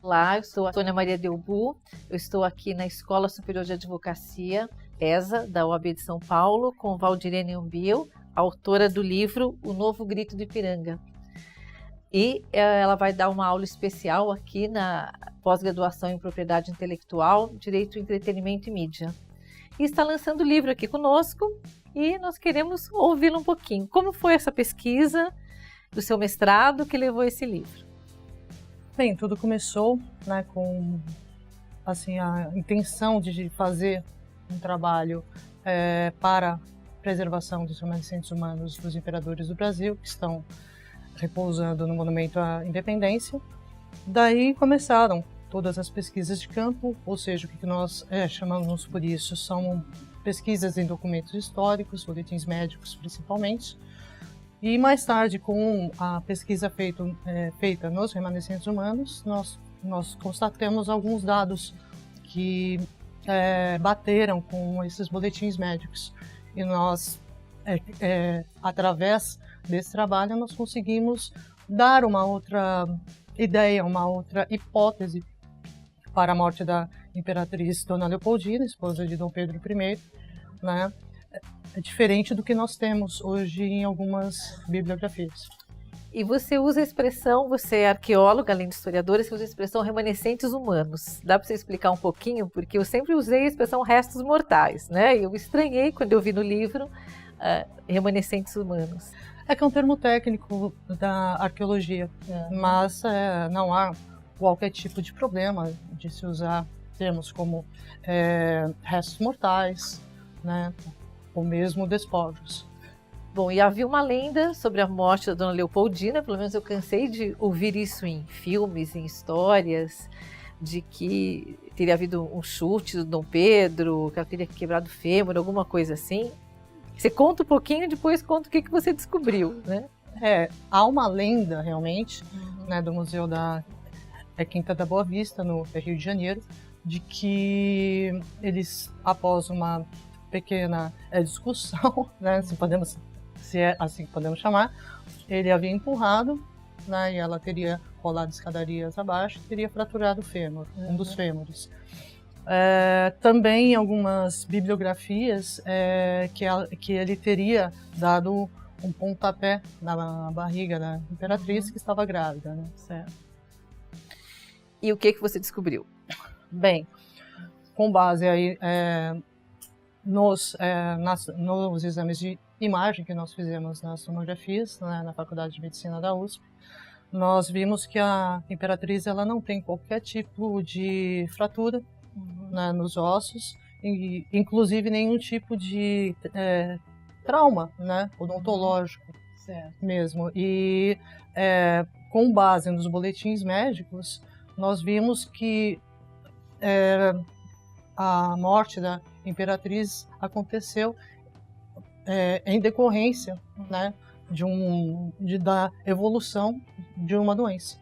Olá, eu sou a Sônia Maria Delbu, eu estou aqui na Escola Superior de Advocacia, ESA, da OAB de São Paulo, com Valdirene Umbil, autora do livro O Novo Grito do Ipiranga. E ela vai dar uma aula especial aqui na pós-graduação em Propriedade Intelectual, Direito, Entretenimento e Mídia. E está lançando o livro aqui conosco e nós queremos ouvi-lo um pouquinho. Como foi essa pesquisa do seu mestrado que levou a esse livro? Bem, tudo começou, né, com assim, a intenção de fazer um trabalho para a preservação dos remanescentes humanos dos imperadores do Brasil, que estão repousando no Monumento à Independência. Daí começaram todas as pesquisas de campo, ou seja, o que nós chamamos por isso são pesquisas em documentos históricos, boletins médicos principalmente. E mais tarde, com a pesquisa feita nos remanescentes humanos, nós constatamos alguns dados que bateram com esses boletins médicos. E nós, através desse trabalho, nós conseguimos dar uma outra ideia, uma outra hipótese para a morte da imperatriz Dona Leopoldina, esposa de Dom Pedro I, né? É diferente do que nós temos hoje em algumas bibliografias. E você usa a expressão, você é arqueóloga, além de historiadora, você usa a expressão remanescentes humanos. Dá para você explicar um pouquinho? Porque eu sempre usei a expressão restos mortais, né? Eu estranhei quando eu vi no livro remanescentes humanos. É que é um termo técnico da arqueologia, mas não há qualquer tipo de problema de se usar termos como restos mortais, né? Ou mesmo despojos. Bom, e havia uma lenda sobre a morte da Dona Leopoldina, pelo menos eu cansei de ouvir isso em filmes, em histórias, de que teria havido um chute do Dom Pedro, que ela teria quebrado o fêmur, alguma coisa assim. Você conta um pouquinho e depois conta o que você descobriu, né? Há uma lenda, realmente, né, do Museu da Quinta da Boa Vista, no Rio de Janeiro, de que eles, após uma pequena discussão, né, se é assim que podemos chamar, ele havia empurrado, né, e ela teria rolado escadarias abaixo e teria fraturado o fêmur, um dos fêmures. Também em algumas bibliografias que ele teria dado um pontapé na barriga da imperatriz que estava grávida, né? Certo. E o que você descobriu? Bem, com base aí nos exames de imagem que nós fizemos nas sonografias, né, na Faculdade de Medicina da USP, nós vimos que a imperatriz ela não tem qualquer tipo de fratura, né, nos ossos, e inclusive nenhum tipo de trauma, né, odontológico mesmo. E com base nos boletins médicos, nós vimos que a morte da imperatriz aconteceu em decorrência, né, da evolução de uma doença.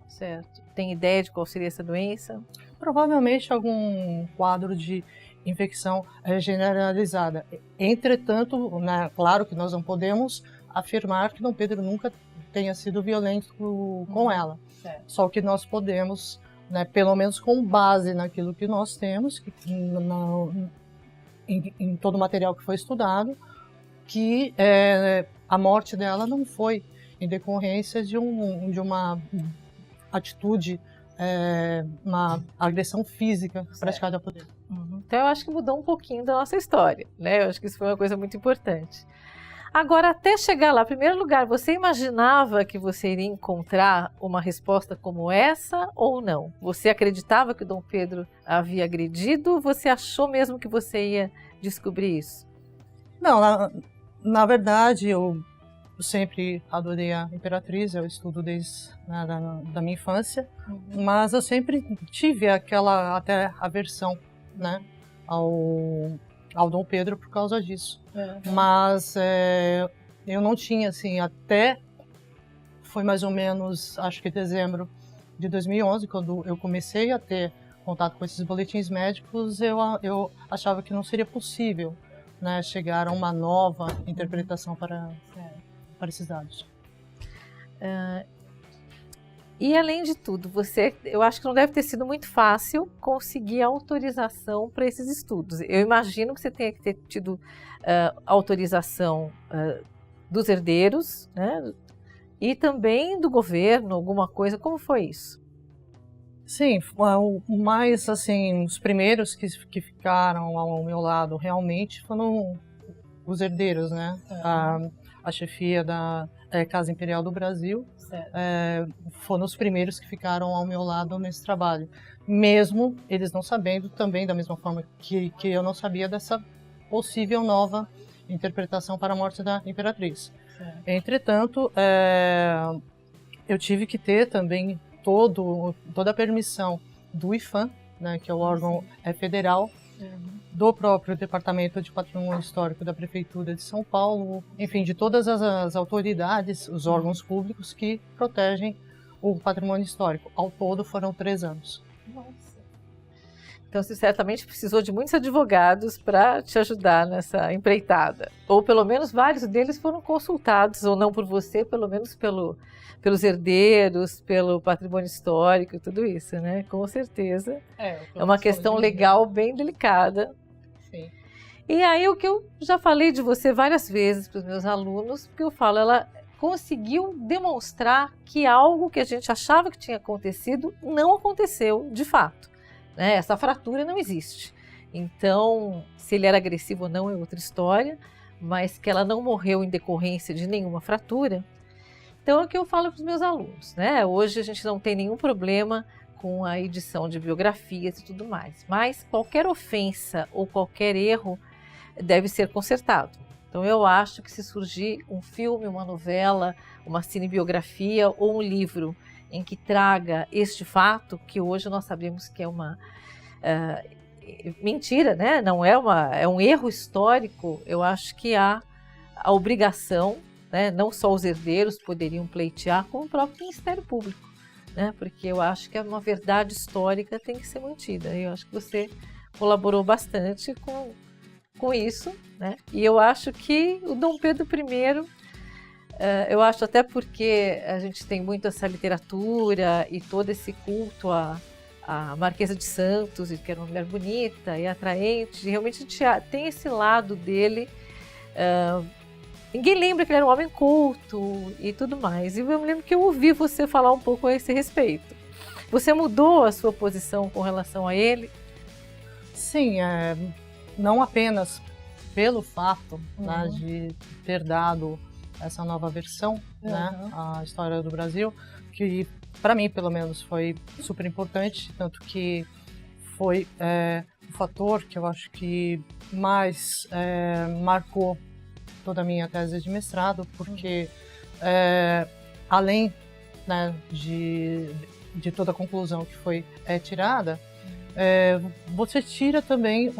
Certo. Tem ideia de qual seria essa doença? Provavelmente algum quadro de infecção generalizada. Entretanto, né, claro que nós não podemos afirmar que Dom Pedro nunca tenha sido violento com ela. Certo. Só que nós podemos, né, pelo menos com base naquilo que nós temos, em todo o material que foi estudado, que a morte dela não foi em decorrência de uma atitude, uma agressão física praticada por ele. Então eu acho que mudou um pouquinho da nossa história, né? Eu acho que isso foi uma coisa muito importante. Agora, até chegar lá, em primeiro lugar, você imaginava que você iria encontrar uma resposta como essa ou não? Você acreditava que Dom Pedro havia agredido? Você achou mesmo que você ia descobrir isso? Não, na verdade, eu sempre adorei a imperatriz, eu estudo desde da minha infância, mas eu sempre tive aquela até aversão, né, ao Dom Pedro por causa disso. Mas eu não tinha, assim, até foi mais ou menos, acho que dezembro de 2011, quando eu comecei a ter contato com esses boletins médicos, eu achava que não seria possível, né, chegar a uma nova interpretação para esses dados. E além de tudo, eu acho que não deve ter sido muito fácil conseguir autorização para esses estudos. Eu imagino que você tenha que ter tido autorização dos herdeiros, né? E também do governo, alguma coisa. Como foi isso? Sim, mais assim, os primeiros que ficaram ao meu lado realmente foram os herdeiros, né? A chefia da Casa Imperial do Brasil foram os primeiros que ficaram ao meu lado nesse trabalho, mesmo eles não sabendo também, da mesma forma que eu não sabia dessa possível nova interpretação para a morte da Imperatriz. Entretanto, eu tive que ter também toda a permissão do IPHAN, né, que é o órgão federal, do próprio Departamento de Patrimônio Histórico da Prefeitura de São Paulo, enfim, de todas as autoridades, os órgãos públicos que protegem o patrimônio histórico. Ao todo foram 3 anos. Nossa. Então você certamente precisou de muitos advogados para te ajudar nessa empreitada. Ou pelo menos vários deles foram consultados, ou não por você, pelo menos pelos herdeiros, pelo patrimônio histórico, tudo isso, né? Com certeza. É uma questão legal bem delicada. Sim. E aí o que eu já falei de você várias vezes para os meus alunos, porque eu falo, ela conseguiu demonstrar que algo que a gente achava que tinha acontecido não aconteceu de fato. Né? Essa fratura não existe. Então, se ele era agressivo ou não é outra história, mas que ela não morreu em decorrência de nenhuma fratura. Então é o que eu falo para os meus alunos, né? Hoje a gente não tem nenhum problema com a edição de biografias e tudo mais, mas qualquer ofensa ou qualquer erro deve ser consertado. Então eu acho que se surgir um filme, uma novela, uma cinebiografia ou um livro em que traga este fato, que hoje nós sabemos que é uma mentira, né? Não é é um erro histórico, eu acho que há a obrigação, né? Não só os herdeiros poderiam pleitear, como o próprio Ministério Público, né? Porque eu acho que uma verdade histórica tem que ser mantida. Eu acho que você colaborou bastante com isso, né? E eu acho que o Dom Pedro I, eu acho até porque a gente tem muito essa literatura e todo esse culto à Marquesa de Santos, que era uma mulher bonita e atraente, realmente a gente tem esse lado dele. Ninguém lembra que ele era um homem culto e tudo mais. E eu me lembro que eu ouvi você falar um pouco a esse respeito. Você mudou a sua posição com relação a ele? Sim, não apenas pelo fato né, de ter dado essa nova versão, né, a história do Brasil, que para mim, pelo menos, foi super importante, tanto que foi o fator que eu acho que mais marcou toda a minha tese de mestrado, porque além né, de toda a conclusão que foi tirada, você tira também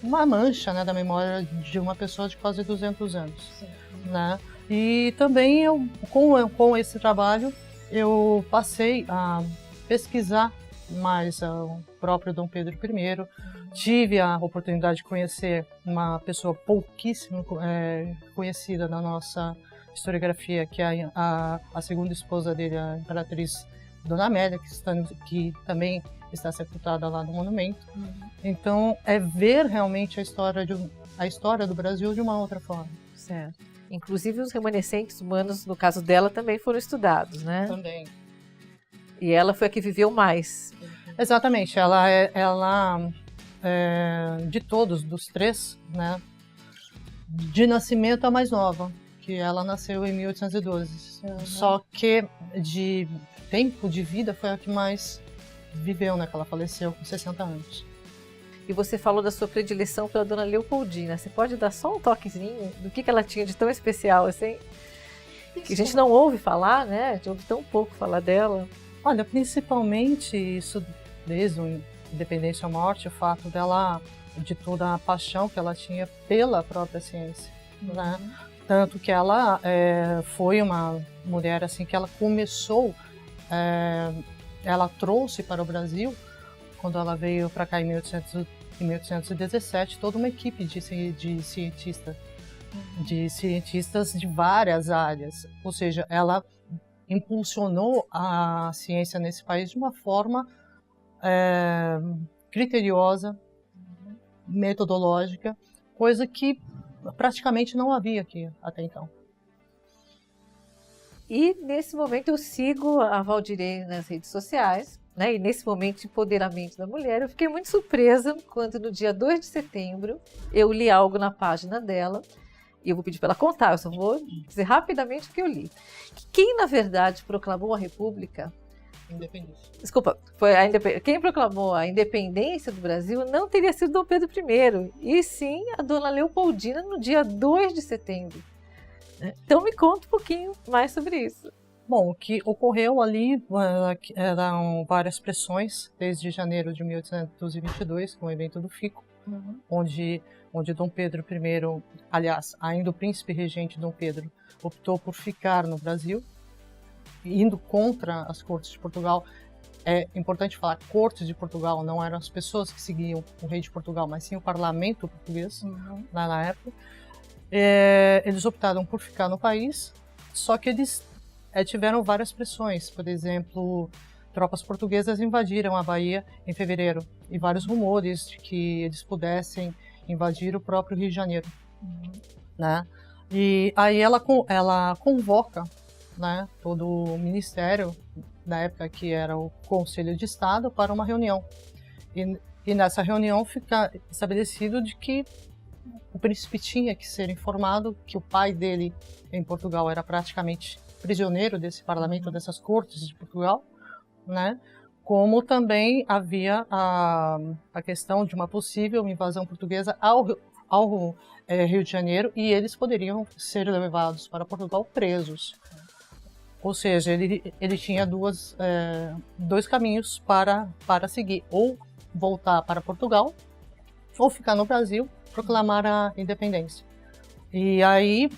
uma mancha né, da memória de uma pessoa de quase 200 anos. Sim. Né? E também com esse trabalho eu passei a pesquisar mais o próprio Dom Pedro I. Tive a oportunidade de conhecer uma pessoa pouquíssimo conhecida na nossa historiografia, que é a segunda esposa dele, a Imperatriz Dona Amélia, que também está sepultada lá no monumento. Então, ver realmente a história do Brasil de uma outra forma. Certo. Inclusive os remanescentes humanos, no caso dela, também foram estudados, né? Também. E ela foi a que viveu mais. Exatamente. Ela de todos, dos 3, né? De nascimento a mais nova, que ela nasceu em 1812. Só que de tempo de vida foi a que mais viveu, né? Que ela faleceu com 60 anos. E você falou da sua predileção pela Dona Leopoldina. Você pode dar só um toquezinho do que ela tinha de tão especial, assim? Que a gente não ouve falar, né? A gente ouve tão pouco falar dela. Olha, principalmente isso desde o Independência à Morte, o fato dela, de toda a paixão que ela tinha pela própria ciência, né? Tanto que ela foi uma mulher assim que ela começou, ela trouxe para o Brasil, quando ela veio para cá em 1817, toda uma equipe de cientistas de várias áreas. Ou seja, ela impulsionou a ciência nesse país de uma forma criteriosa, metodológica, coisa que praticamente não havia aqui até então. E nesse momento eu sigo a Valdirene nas redes sociais, né? E nesse momento de empoderamento da mulher, eu fiquei muito surpresa quando no dia 2 de setembro eu li algo na página dela, e eu vou pedir para ela contar, eu só vou dizer rapidamente o que eu li. Que quem na verdade proclamou a República, desculpa, quem proclamou a independência do Brasil não teria sido Dom Pedro I, e sim a Dona Leopoldina no dia 2 de setembro. Então me conta um pouquinho mais sobre isso. Bom, o que ocorreu ali eram várias pressões, desde janeiro de 1822, com o evento do Fico, onde Dom Pedro I, aliás, ainda o príncipe regente Dom Pedro, optou por ficar no Brasil, indo contra as cortes de Portugal. É importante falar, cortes de Portugal não eram as pessoas que seguiam o rei de Portugal, mas sim o parlamento português, lá na época. Eles optaram por ficar no país, só que eles tiveram várias pressões. Por exemplo, tropas portuguesas invadiram a Bahia em fevereiro, e vários rumores de que eles pudessem invadir o próprio Rio de Janeiro. Né? E aí ela convoca, né, todo o ministério, na época que era o Conselho de Estado, para uma reunião. E nessa reunião fica estabelecido de que o príncipe tinha que ser informado que o pai dele em Portugal era praticamente prisioneiro desse parlamento, dessas cortes de Portugal, né? Como também havia a questão de uma possível invasão portuguesa ao Rio de Janeiro, e eles poderiam ser levados para Portugal presos. Ou seja, ele tinha dois caminhos para seguir: ou voltar para Portugal, ou ficar no Brasil, proclamar a independência. E aí,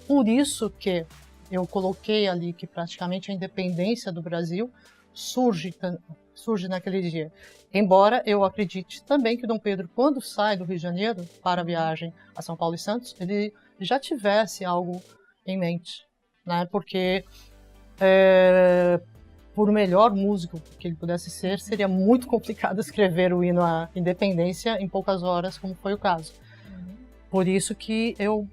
por isso que eu coloquei ali que praticamente a independência do Brasil surge naquele dia. Embora eu acredite também que Dom Pedro, quando sai do Rio de Janeiro para a viagem a São Paulo e Santos, ele já tivesse algo em mente, né? Porque por melhor músico que ele pudesse ser, seria muito complicado escrever o hino à independência em poucas horas, como foi o caso. Por isso que eu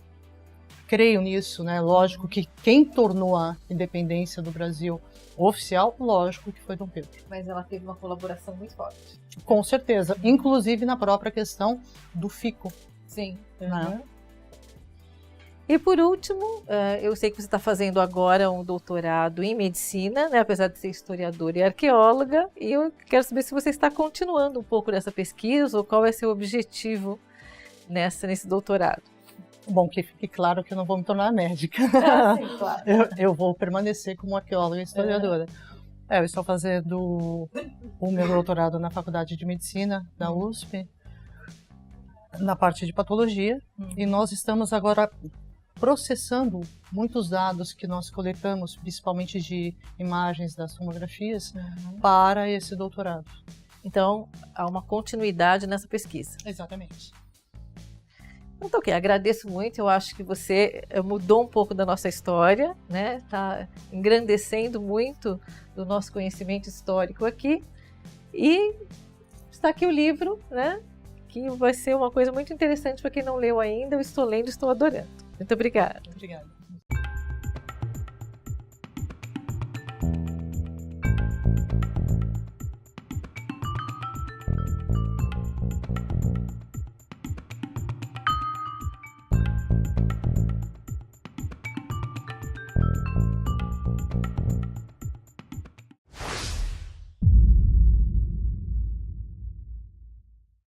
creio nisso, né? Lógico que quem tornou a independência do Brasil oficial, lógico que foi Dom Pedro. Mas ela teve uma colaboração muito forte. Com certeza, inclusive na própria questão do Fico. Sim. Né? E por último, eu sei que você está fazendo agora um doutorado em medicina, né, apesar de ser historiadora e arqueóloga, e eu quero saber se você está continuando um pouco dessa pesquisa ou qual é seu objetivo nesse doutorado. Bom, que fique claro que eu não vou me tornar médica. Sim, claro. Eu vou permanecer como arqueóloga e historiadora. Eu estou fazendo o meu doutorado na Faculdade de Medicina da USP, na parte de patologia, e nós estamos agora processando muitos dados que nós coletamos, principalmente de imagens das tomografias, para esse doutorado. Então, há uma continuidade nessa pesquisa. Exatamente. Então, ok, agradeço muito. Eu acho que você mudou um pouco da nossa história, né? Está engrandecendo muito do nosso conhecimento histórico aqui. E está aqui o livro, né? Que vai ser uma coisa muito interessante para quem não leu ainda. Eu estou lendo, estou adorando. Muito obrigada. Obrigada.